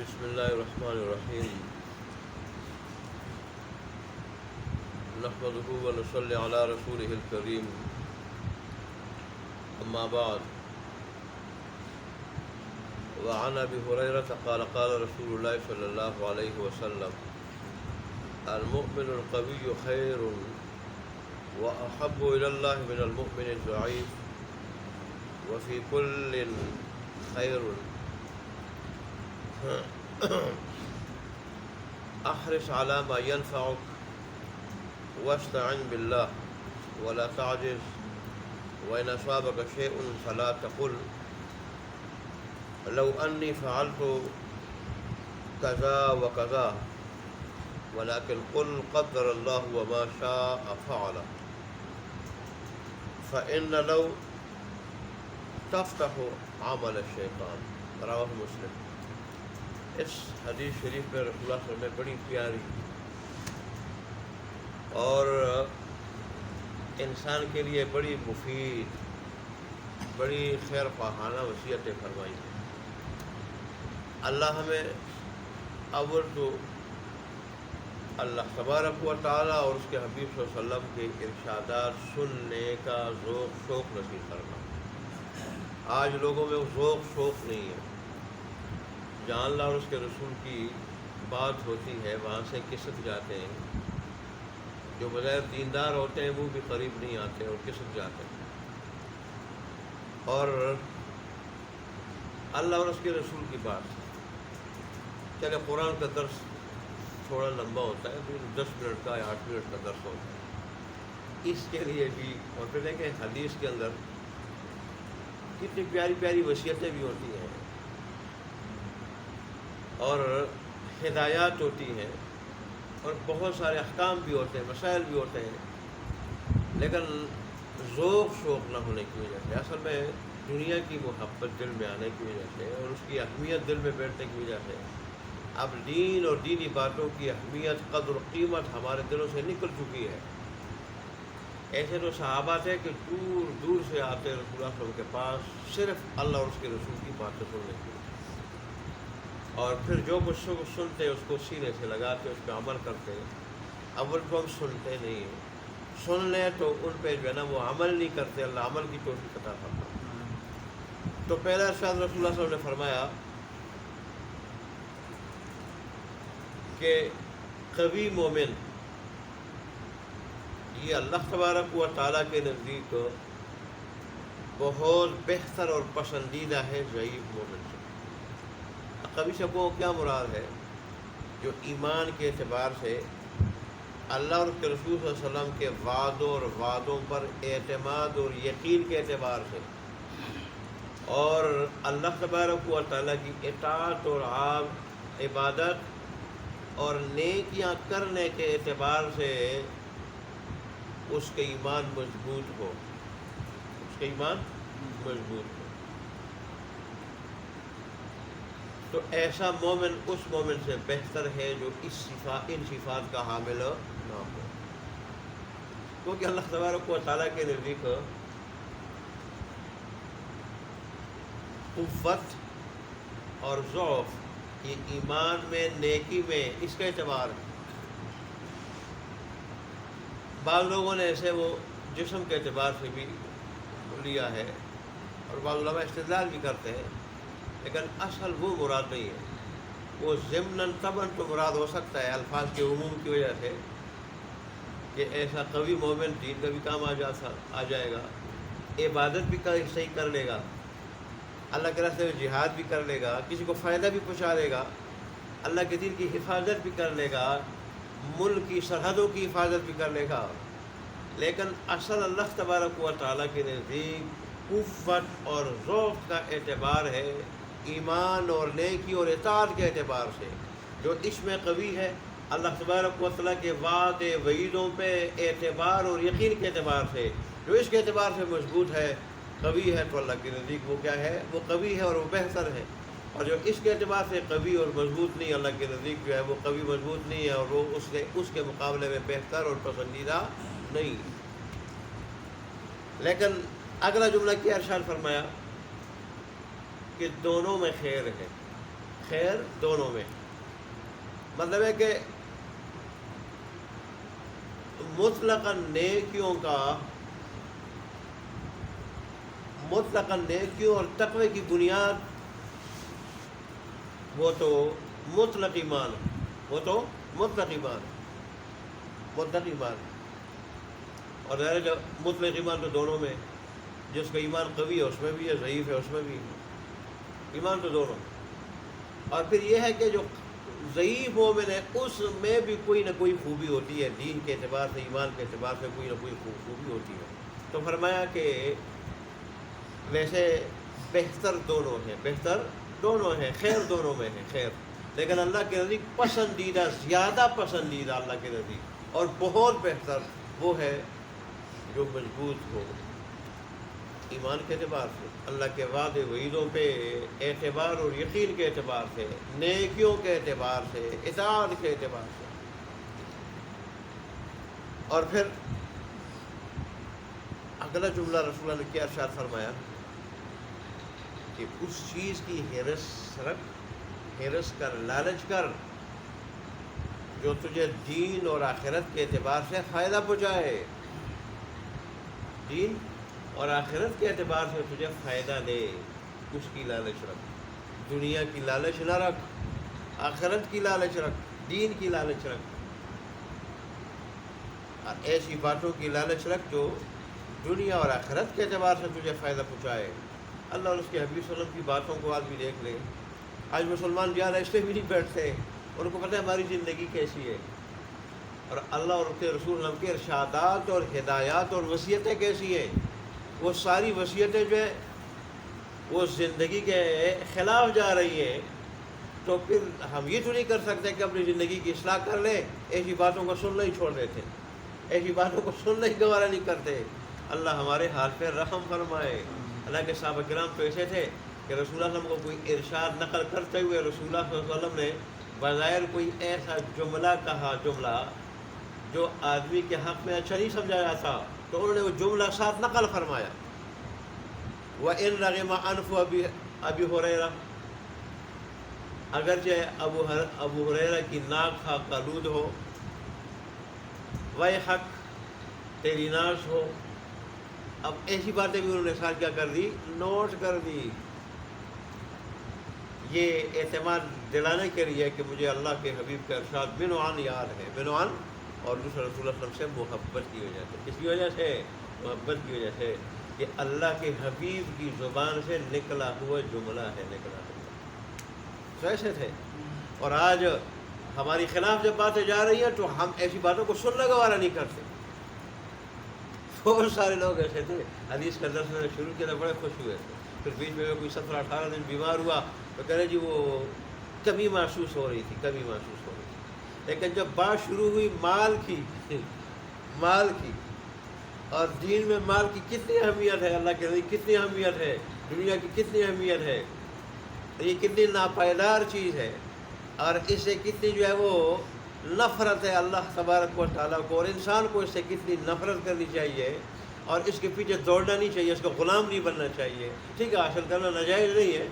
بسم اللہ الرحمن الرحیم نحمدہ ونصلی علی رسولہ الکریم اما بعد وعن ابی ہریرہ قال قال رسول اللہ صلی اللہ علیہ وسلم المؤمن القوی خیر واحب الی اللہ من المؤمن الضعیف وفی کل خیر احرص على ما ينفعك واستعن بالله ولا تعجز وإن أصابك شيء فلا تقل لو أني فعلت كذا وكذا ولكن قل قدر الله وما شاء فعل فإن لو تفتح عمل الشيطان رواه مسلم۔ اس حدیث شریف میں رسول اللہ صلی اللہ علیہ وسلم نے بڑی پیاری اور انسان کے لیے بڑی مفید بڑی خیر خواہانہ وصیتیں فرمائی ہیں۔ اللہ ہمیں اول تو اللہ تبارک و تعالیٰ اور اس کے حبیب صلی اللہ علیہ وسلم کے ارشادات سننے کا ذوق شوق نصیب فرما۔ آج لوگوں میں وہ ذوق شوق نہیں ہے، جہاں اللہ اور اس کے رسول کی بات ہوتی ہے وہاں سے کسک جاتے ہیں، جو بغیر دیندار ہوتے ہیں وہ بھی قریب نہیں آتے اور کسک جاتے ہیں۔ اور اللہ اور اس کے رسول کی بات، چلے قرآن کا درس تھوڑا لمبا ہوتا ہے، 10 منٹ کا یا 8 منٹ کا درس ہوتا ہے، اس کے لیے بھی اور پھر دیکھیں حدیث کے اندر کتنی پیاری پیاری وصیتیں بھی ہوتی ہیں اور ہدایات ہوتی ہیں اور بہت سارے احکام بھی ہوتے ہیں، مسائل بھی ہوتے ہیں، لیکن ذوق شوق نہ ہونے کی وجہ سے، اصل میں دنیا کی محبت دل میں آنے کی وجہ سے اور اس کی اہمیت دل میں بیٹھنے کی وجہ سے اب دین اور دینی باتوں کی اہمیت قدر و قیمت ہمارے دلوں سے نکل چکی ہے۔ ایسے تو صحابہ تھے کہ دور دور سے آتے رسول اللہ صلی اللہ علیہ وسلم کے پاس صرف اللہ اور اس کے رسول کی باتیں سننے کے لیے، اور پھر جو مجھ سے وہ سنتے اس کو سینے سے لگاتے، اس پہ عمل کرتے۔ اول تو ہم سنتے نہیں ہیں، سن لیں تو ان پہ جو ہے نا وہ عمل نہیں کرتے، اللہ عمل کی توفیق عطا فرمائے۔ تو پہلا ارشاد رسول اللہ صلی اللہ علیہ وسلم نے فرمایا کہ قوی مومن یہ اللہ تبارک و تعالیٰ کے نزدیک بہت بہتر اور پسندیدہ ہے ضعیف مومن سے۔ قوی سے کو کیا مراد ہے؟ جو ایمان کے اعتبار سے اللہ اور اس کے رسول صلی اللہ علیہ وسلم کے وعدوں پر اعتماد اور یقین کے اعتبار سے اور اللہ تبارک و تعالیٰ کی اطاعت اور عبادت اور نیکیاں کرنے کے اعتبار سے اس کے ایمان مضبوط ہو، اس کے ایمان مضبوط ہو، تو ایسا مومن اس مومن سے بہتر ہے جو ان صفات کا حامل نہ ہو، کیونکہ اللہ تبارک و تعالیٰ کے نزدیک قوت اور ضعف یہ ایمان میں نیکی میں اس کا اعتبار ہے۔ بعض لوگوں نے ایسے وہ جسم کے اعتبار سے بھی لیا ہے اور بعض علماء استدلال بھی کرتے ہیں، لیکن اصل وہ مراد نہیں ہے۔ وہ ضمناً طبعاً تو مراد ہو سکتا ہے الفاظ کے عموم کی وجہ سے کہ ایسا قوی مومن دین کا بھی کام آ جائے گا، عبادت بھی صحیح کر لے گا، اللہ کے راستے میں جہاد بھی کر لے گا، کسی کو فائدہ بھی پہنچا لے گا، اللہ کے دین کی حفاظت بھی کر لے گا، ملک کی سرحدوں کی حفاظت بھی کر لے گا، لیکن اصل اللہ تبارک و تعالیٰ کے نزدیک قوت اور ذوق کا اعتبار ہے ایمان اور نیکی اور اطاعت کے اعتبار سے۔ جو اس میں قوی ہے اللہ تبارک و تعالیٰ کے وعدے وعیدوں پہ اعتبار اور یقین کے اعتبار سے، جو اس کے اعتبار سے مضبوط ہے قوی ہے، تو اللہ کے نزدیک وہ کیا ہے؟ وہ قوی ہے اور وہ بہتر ہے۔ اور جو اس کے اعتبار سے قوی اور مضبوط نہیں، اللہ کے نزدیک جو ہے وہ قوی مضبوط نہیں ہے اور وہ اس کے مقابلے میں بہتر اور پسندیدہ نہیں۔ لیکن اگلا جملہ کیا ارشاد فرمایا کہ دونوں میں خیر ہے۔ خیر دونوں میں. مطلب ہے کہ مطلقاً نیکیوں اور تقوی کی بنیاد وہ تو مطلق ایمان اور ظاہر ہے مطلق ایمان تو دونوں میں، جس کا ایمان قوی ہے اس میں بھی ہے، ضعیف ہے اس میں بھی ہے، ایمان تو دونوں. اور پھر یہ ہے کہ جو ضعیف مومن ہے اس میں بھی کوئی نہ کوئی خوبی ہوتی ہے، دین کے اعتبار سے، ایمان کے اعتبار سے کوئی نہ کوئی خوبی ہوتی ہے. تو فرمایا کہ ویسے بہتر دونوں ہیں، خیر دونوں میں ہے، خیر. لیکن اللہ کے نزدیک پسندیدہ، زیادہ پسندیدہ اللہ کے نزدیک اور بہت بہتر وہ ہے جو مضبوط ہو ایمان کے اعتبار سے، اللہ کے وعدے وعیدوں پہ اعتبار اور یقین کے اعتبار سے، نیکیوں کے اعتبار سے، اطاعت کے اعتبار سے. اور پھر اگلا جملہ رسول اللہ نے کیا ارشاد فرمایا کہ اس چیز کی حرص کر، لالچ کر جو تجھے دین اور آخرت کے اعتبار سے فائدہ پہنچائے، دین اور آخرت کے اعتبار سے تجھے فائدہ دے، اس کی لالچ رکھ. دنیا کی لالچ نہ رکھ، آخرت کی لالچ رکھ، دین کی لالچ رکھ، اور ایسی باتوں کی لالچ رکھ جو دنیا اور آخرت کے اعتبار سے تجھے فائدہ پہنچائے. اللہ اور اس کے حبیب صلی اللہ علیہ وسلم کی باتوں کو آج بھی دیکھ لے. آج مسلمان زیادہ اس لیے بھی نہیں بیٹھتے، ان کو پتہ ہے ہماری زندگی کیسی ہے، اور اللہ اور اس کے رسول اللہ کے ارشادات اور ہدایات اور وصیتیں کیسی ہیں. وہ ساری وصیتیں جو ہیں وہ زندگی کے خلاف جا رہی ہیں. تو پھر ہم یہ تو نہیں کر سکتے کہ اپنی زندگی کی اصلاح کر لیں، ایسی باتوں کو سننا ہی چھوڑ دیتے، ایسی باتوں کو سننا ہی گوارا نہیں کرتے. اللہ ہمارے حال پہ رحم فرمائے. اللہ کے صحابہ کرام تو ایسے تھے کہ رسول اللہ صلی اللہ علیہ وسلم کو کوئی ارشاد نقل کرتے ہوئے رسول اللہ صلی اللہ علیہ وسلم نے بظاہر کوئی ایسا جملہ کہا، جملہ جو آدمی کے حق میں اچھا نہیں سمجھا جاتا، تو انہوں نے وہ جملہ ساتھ نقل فرمایا. وَإِن رَغِمَ أَنْفُ أَبِي هُرَيْرَةَ، اگرچہ ابو ہریرہ کی ناک خاک آلود ہو، وَيْحَكَ تیری ناش ہو. اب ایسی باتیں بھی انہوں نے ساتھ کیا کر دی، نوٹ کر دی. یہ اعتماد دلانے کے لیے کہ مجھے اللہ کے حبیب کا ارشاد بنوان یاد ہے، بنوان، اور دوسرا رسول اللہ صلی اللہ علیہ وسلم سے محبت کی وجہ سے. کس کی وجہ سے؟ محبت کی وجہ سے کہ اللہ کے حبیب کی زبان سے نکلا ہوا جملہ ہے، نکلا ہوا. تو ایسے تھے. اور آج ہماری خلاف جب باتیں جا رہی ہیں تو ہم ایسی باتوں کو سننا گوارا نہیں کرتے. بہت سارے لوگ ایسے تھے، حدیث کا درس میں نے شروع کیا تھا، بڑے خوش ہوئے تھے. پھر بیچ میں کوئی 17-18 دن بیمار ہوا تو کہہ رہے جی وہ کمی محسوس ہو رہی تھی. لیکن جب بات شروع ہوئی مال کی اور دین میں مال کی کتنی اہمیت ہے، اللہ کے نبی کتنی اہمیت ہے، دنیا کی کتنی اہمیت ہے، یہ کتنی ناپائیدار چیز ہے، اور اس سے کتنی جو ہے وہ نفرت ہے اللہ تبارک و تعالیٰ کو، اور انسان کو اس سے کتنی نفرت کرنی چاہیے اور اس کے پیچھے دوڑنا نہیں چاہیے، اس کا غلام نہیں بننا چاہیے. ٹھیک ہے حاصل کرنا ناجائز نہیں ہے،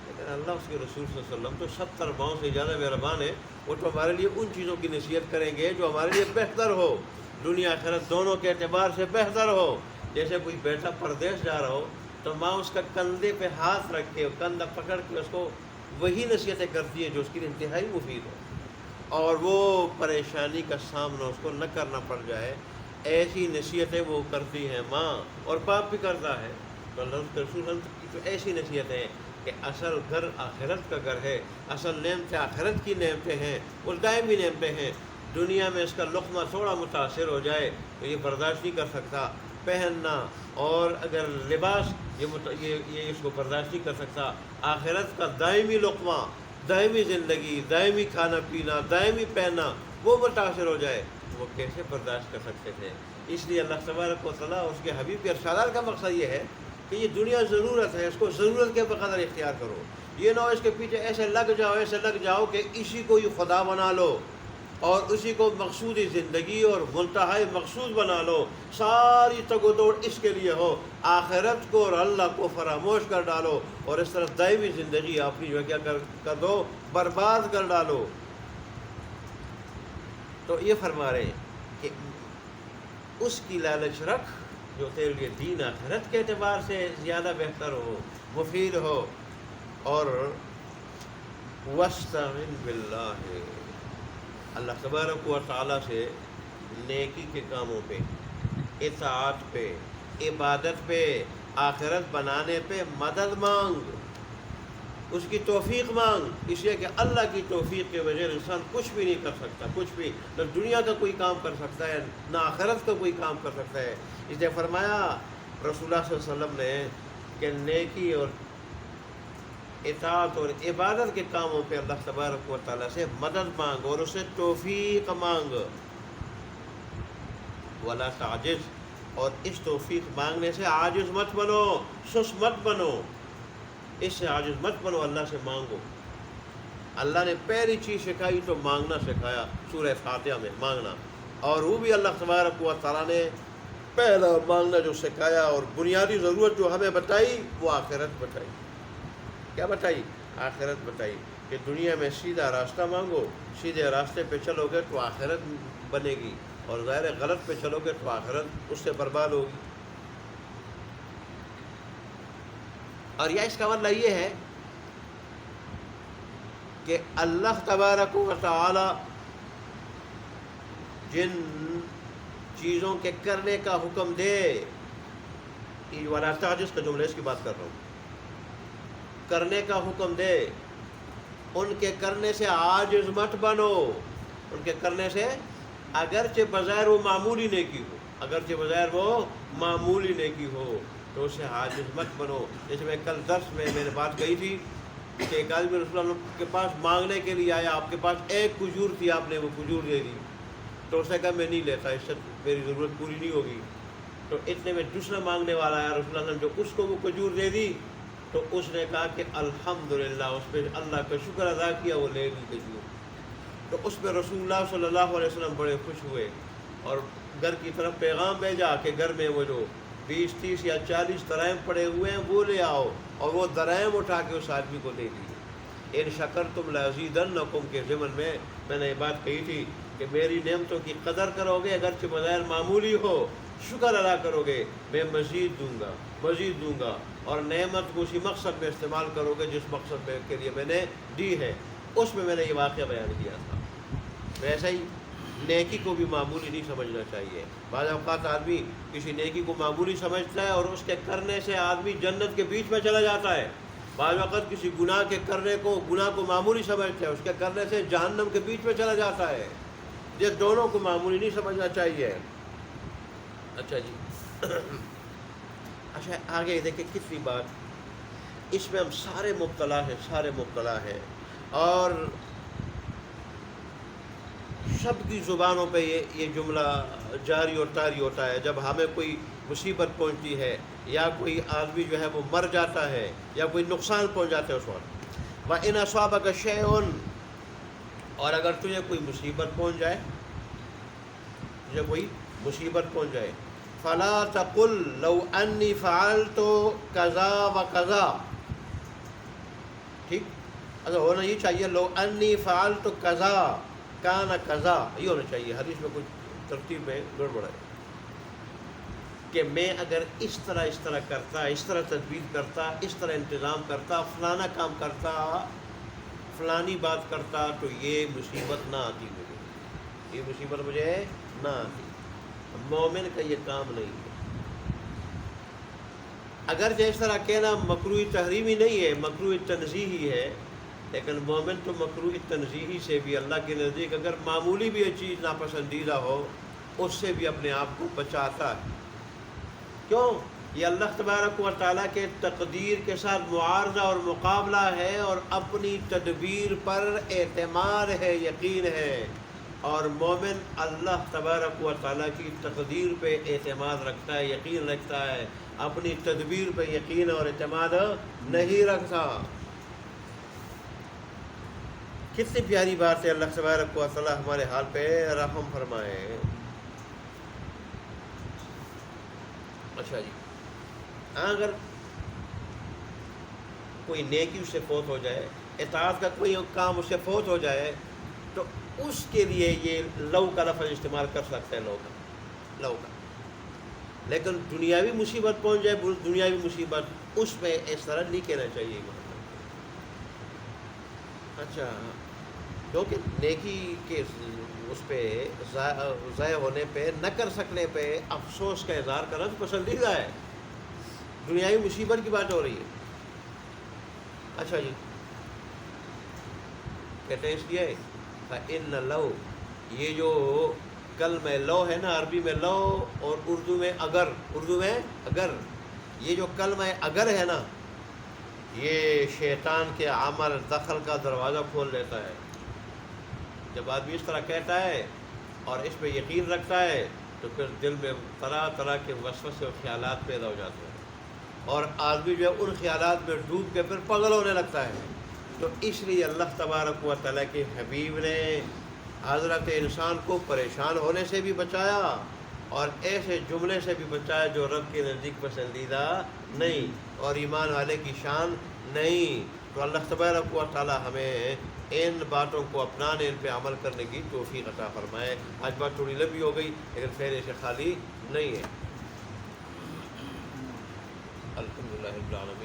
لیکن اللہ اس کے رسول صلی اللہ علیہ وسلم تو 70 ماؤں سے زیادہ مہربان ہے. وہ تو ہمارے لیے ان چیزوں کی نصیحت کریں گے جو ہمارے لیے بہتر ہو، دنیا آخرت دونوں کے اعتبار سے بہتر ہو. جیسے کوئی بیٹا پردیس جا رہا ہو تو ماں اس کا کندھے پہ ہاتھ رکھ کے، کندھا پکڑ کے اس کو وہی نصیحتیں کرتی ہے جو اس کی انتہائی مفید ہو، اور وہ پریشانی کا سامنا اس کو نہ کرنا پڑ جائے. ایسی نصیحتیں وہ کرتی ہیں ماں، اور باپ بھی کرتا ہے. تو اللہ کے رسول کی تو ایسی نصیحت ہے کہ اصل گھر آخرت کا گھر ہے، اصل نعمتیں آخرت کی نعمتیں ہیں، اور دائمی نعمتیں ہیں. دنیا میں اس کا لقمہ تھوڑا متاثر ہو جائے تو یہ برداشت نہیں کر سکتا پہننا، اور اگر لباس یہ اس کو برداشت نہیں کر سکتا. آخرت کا دائمی لقمہ، دائمی زندگی، دائمی کھانا پینا، دائمی پہننا وہ متاثر ہو جائے تو وہ کیسے برداشت کر سکتے تھے. اس لیے اللہ تبارک و تعالیٰ اس کے حبیب کے ارشادات کا مقصد یہ ہے کہ یہ دنیا ضرورت ہے، اس کو ضرورت کے بقدر اختیار کرو. یہ نہ ہو اس کے پیچھے ایسے لگ جاؤ کہ اسی کو ہی خدا بنا لو، اور اسی کو مقصود زندگی اور منتہائی مقصود بنا لو، ساری تگ و دوڑ اس کے لیے ہو، آخرت کو اور اللہ کو فراموش کر ڈالو، اور اس طرح دائمی زندگی اپنی جو کیا کر دو، برباد کر ڈالو۔ تو یہ فرما رہے ہیں کہ اس کی لالچ رکھ جو تیرے لیے دین آخرت کے اعتبار سے زیادہ بہتر ہو، مفید ہو، اور وَاسْتَعِنْ بِاللَّهِ، اللہ تبارک و تعالیٰ سے نیکی کے کاموں پہ، اطاعت پہ، عبادت پہ، آخرت بنانے پہ مدد مانگ، اس کی توفیق مانگ، اس لیے کہ اللہ کی توفیق کے بغیر انسان کچھ بھی نہیں کر سکتا، کچھ بھی، نہ دنیا کا کوئی کام کر سکتا ہے، نہ آخرت کا کوئی کام کر سکتا ہے۔ اس نے فرمایا رسول اللہ صلی اللہ علیہ وسلم نے کہ نیکی اور اطاعت اور عبادت کے کاموں پہ اللہ تبارک و تعالیٰ سے مدد مانگ اور اسے توفیق مانگ، ولا تعجز، اور اس توفیق مانگنے سے عاجز مت بنو، سست مت بنو، اس سے عاجز مت بنو، اللہ سے مانگو۔ اللہ نے پہلی چیز سکھائی تو مانگنا سکھایا سورہ فاتحہ میں، مانگنا، اور وہ بھی اللہ تبارک و تعالیٰ نے پہلا مانگنا جو سکھایا اور بنیادی ضرورت جو ہمیں بتائی وہ آخرت بتائی۔ کیا بتائی؟ آخرت بتائی، کہ دنیا میں سیدھا راستہ مانگو، سیدھے راستے پہ چلو گے تو آخرت بنے گی، اور ظاہر غلط پہ چلو گے تو آخرت اس سے برباد ہوگی۔ اور یا اس کا مطلب یہ ہے کہ اللہ تبارک و تعالی جن چیزوں کے کرنے کا حکم دے، یہ ولا تعجز کا جملہ اس کی بات کر رہا ہوں، کرنے کا حکم دے، ان کے کرنے سے عاجز مت بنو، ان کے کرنے سے اگرچہ بظاہر وہ معمولی نیکی ہو، اگرچہ بظاہر وہ معمولی نیکی ہو تو اسے عاجز مت بنو۔ جیسے میں کل درس میں نے بات کہی تھی کہ ایک آدمی رسول اللہ کے پاس مانگنے کے لیے آیا، آپ کے پاس ایک کھجور تھی، آپ نے وہ کھجور دے دی، تو اس نے کہا میں نہیں لیتا، اس سے میری ضرورت پوری نہیں ہوگی۔ تو اتنے میں دوسرا مانگنے والا آیا، رسول اللہ جو اس کو وہ کھجور دے دی، تو اس نے کہا کہ الحمدللہ، اس پہ اللہ کا شکر ادا کیا، وہ لے لی کھجور۔ تو اس پہ رسول اللہ صلی اللہ علیہ وسلم بڑے خوش ہوئے اور گھر کی طرف پیغام بھیجا کہ گھر میں وہ جو 20 30 یا 40 درہم پڑے ہوئے ہیں وہ لے آؤ، اور وہ درہم اٹھا کے اس آدمی کو دے دیے۔ ان شکرتم لازیدنکم کے ضمن میں نے یہ بات کہی تھی کہ میری نعمتوں کی قدر کرو گے، اگرچہ بظاہر معمولی ہو، شکر ادا کرو گے، میں مزید دوں گا، مزید دوں گا، اور نعمت کو اسی مقصد میں استعمال کرو گے جس مقصد کے لیے میں نے دی ہے۔ اس میں نے یہ واقعہ بیان کیا تھا۔ ویسے ہی نیکی کو بھی معمولی نہیں سمجھنا چاہیے۔ بعض اوقات آدمی کسی نیکی کو معمولی سمجھتا ہے اور اس کے کرنے سے آدمی جنت کے بیچ میں چلا جاتا ہے، بعض وقت کسی گناہ کے کرنے کو، گناہ کو معمولی سمجھتا ہے، اس کے کرنے سے جہنم کے بیچ میں چلا جاتا ہے۔ یہ دونوں کو معمولی نہیں سمجھنا چاہیے۔ اچھا جی، اچھا آگے دیکھیں کتنی بات، اس میں ہم سارے مبتلا ہیں، سارے مبتلا ہیں، اور سب کی زبانوں پہ یہ جملہ جاری اور طاری ہوتا ہے جب ہمیں کوئی مصیبت پہنچتی ہے، یا کوئی آدمی جو ہے وہ مر جاتا ہے، یا کوئی نقصان پہنچ جاتا ہے اس وقت۔ وَإِنْ أَصَابَكَ شَيْءٌ، اور اگر تجھے کوئی مصیبت پہنچ جائے، تجھے کوئی مصیبت پہنچ جائے، فَلَا تَقُلْ لَوْ أَنِّي فَعَلْتُ كَذَا وَكَذَا، ٹھیک، اگر ہونا یہ چاہیے لَوْ أَنِّي فَعَلْتُ كَذَا کانا کذا، یہ ہونا چاہیے، حدیث میں کچھ ترتیب میں گڑبڑ ہے، کہ میں اگر اس طرح کرتا، اس طرح تدبیر کرتا، اس طرح انتظام کرتا، فلانا کام کرتا، فلانی بات کرتا، تو یہ مصیبت نہ آتی مجھے، یہ مصیبت مجھے نہ آتی۔ مومن کا یہ کام نہیں ہے۔ اگر اس طرح کہنا مکروہ تحریمی نہیں ہے، مکروہ تنزیہی ہے، لیکن مومن تو مکروہ تنزیہی سے بھی اللہ کے نزدیک اگر معمولی بھی یہ چیز ناپسندیدہ ہو، اس سے بھی اپنے آپ کو بچاتا ہے۔ کیوں؟ یہ اللہ تبارک و تعالیٰ کے تقدیر کے ساتھ معارضہ اور مقابلہ ہے، اور اپنی تدبیر پر اعتماد ہے، یقین ہے، اور مومن اللہ تبارک و تعالیٰ کی تقدیر پہ اعتماد رکھتا ہے، یقین رکھتا ہے، اپنی تدبیر پہ یقین اور اعتماد نہیں رکھتا۔ کتنی پیاری بات ہے، اللہ تبارک و تعالیٰ ہمارے حال پہ رحم فرمائے۔ اچھا جی، اگر کوئی نیکی اس سے فوت ہو جائے، اطاعت کا کوئی کام اس سے فوت ہو جائے، تو اس کے لیے یہ لو کا لفظ استعمال کر سکتے ہیں، لو کا۔ لیکن دنیاوی مصیبت پہنچ جائے، دنیاوی مصیبت، اس میں اس طرح نہیں کہنا چاہیے۔ اچھا، کیونکہ نیکی کے اس پہ ضائع ہونے پہ، نہ کر سکنے پہ افسوس کا اظہار کرنا تو پسندیدہ ہے، دنیاوی مصیبت کی بات ہو رہی ہے۔ اچھا جی، کہتے ہیں اس لیے فَإِنَّ لَوْ، یہ جو کلمہ لو ہے نا، عربی میں لو اور اردو میں اگر، یہ جو کلمہ اگر ہے نا، یہ شیطان کے عمل دخل کا دروازہ کھول دیتا ہے۔ جب آدمی اس طرح کہتا ہے اور اس پہ یقین رکھتا ہے تو پھر دل میں طرح طرح کے وسوسے اور خیالات پیدا ہو جاتے ہیں، اور آدمی جو ہے ان خیالات میں ڈوب کے پھر پاگل ہونے لگتا ہے۔ تو اس لیے اللہ تبارک و تعالیٰ کے حبیب نے حضرت انسان کو پریشان ہونے سے بھی بچایا اور ایسے جملے سے بھی بچایا جو رب کے نزدیک پسندیدہ نہیں اور ایمان والے کی شان نہیں۔ تو اللہ تبارک و تعالیٰ ہمیں ان باتوں کو اپنانے، ان پہ عمل کرنے کی توفیق عطا فرمائے۔ آج بات تھوڑی لمبی ہو گئی لیکن خیر اسے خالی نہیں ہے۔ الحمدللہ رب العالمین۔